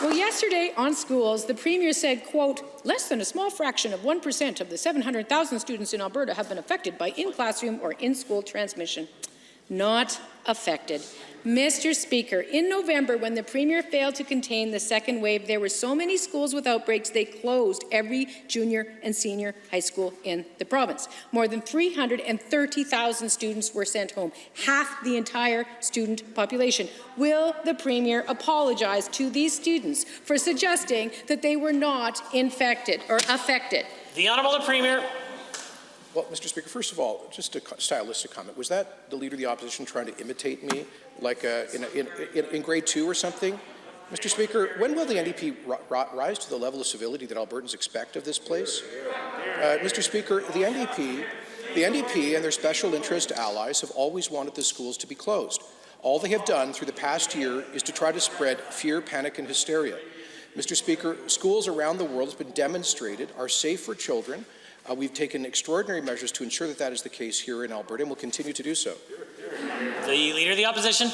Well, yesterday on schools, the Premier said, quote, less than a small fraction of 1% of the 700,000 students in Alberta have been affected by in-classroom or in-school transmission. Not affected. Mr. Speaker, in November, when the Premier failed to contain the second wave, there were so many schools with outbreaks, they closed every junior and senior high school in the province. More than 330,000 students were sent home, half the entire student population. Will the Premier apologize to these students for suggesting that they were not infected or affected? The Honourable Premier. Well, Mr. Speaker, first of all, just a stylistic comment. Was that the Leader of the Opposition trying to imitate me, like in grade 2 or something? Mr. Speaker, when will the NDP rise to the level of civility that Albertans expect of this place? Mr. Speaker, the NDP and their special interest allies have always wanted the schools to be closed. All they have done through the past year is to try to spread fear, panic, and hysteria. Mr. Speaker, schools around the world, has been demonstrated, are safe for children. We've taken extraordinary measures to ensure that that is the case here in Alberta, and will continue to do so. The Leader of the Opposition.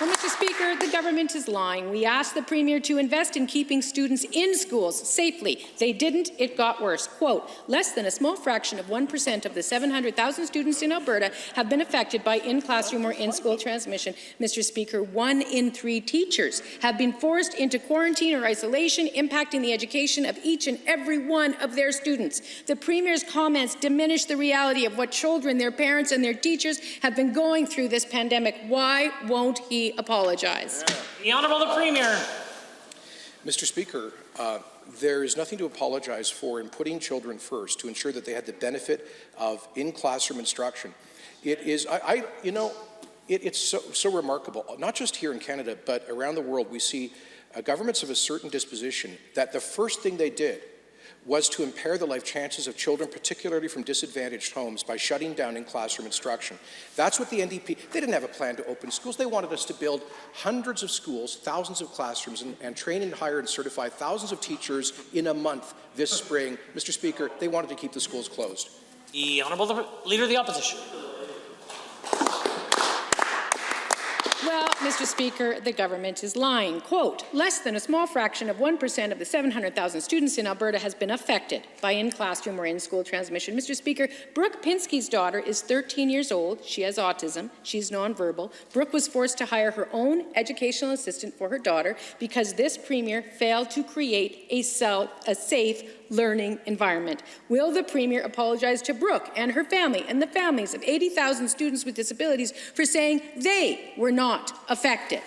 Well, Mr. Speaker, the government is lying. We asked the Premier to invest in keeping students in schools safely. They didn't. It got worse. Quote, less than a small fraction of 1% of the 700,000 students in Alberta have been affected by in-classroom or in-school transmission. Mr. Speaker, 1 in 3 teachers have been forced into quarantine or isolation, impacting the education of each and every one of their students. The Premier's comments diminish the reality of what children, their parents, and their teachers have been going through this pandemic. Why won't he apologize? The Honourable the Premier. Mr. Speaker, there is nothing to apologize for in putting children first to ensure that they had the benefit of in-classroom instruction. It is, it's so remarkable, not just here in Canada, but around the world. We see governments of a certain disposition that the first thing they did was to impair the life chances of children, particularly from disadvantaged homes, by shutting down in-classroom instruction. That's what the NDP, they didn't have a plan to open schools. They wanted us to build hundreds of schools, thousands of classrooms, and train and hire and certify thousands of teachers in a month this spring. Mr. Speaker, they wanted to keep the schools closed. The Honourable Leader of the Opposition. Well, Mr. Speaker, the government is lying. Quote, less than a small fraction of 1% of the 700,000 students in Alberta has been affected by in-classroom or in-school transmission. Mr. Speaker, Brooke Pinsky's daughter is 13 years old. She has autism. She's nonverbal. Brooke was forced to hire her own educational assistant for her daughter because this Premier failed to create a safe learning environment. Will the Premier apologize to Brooke and her family and the families of 80,000 students with disabilities for saying they were not affected?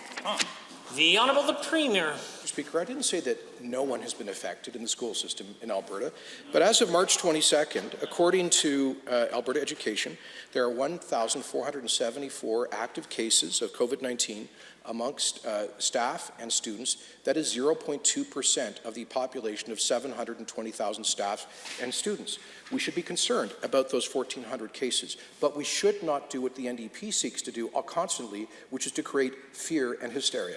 The Honourable the Premier. Mr. Speaker, I didn't say that no one has been affected in the school system in Alberta, but as of March 22nd, according to Alberta Education, there are 1,474 active cases of COVID-19 amongst staff and students. That is 0.2% of the population of 720,000 staff and students. We should be concerned about those 1,400 cases, but we should not do what the NDP seeks to do constantly, which is to create fear and hysteria.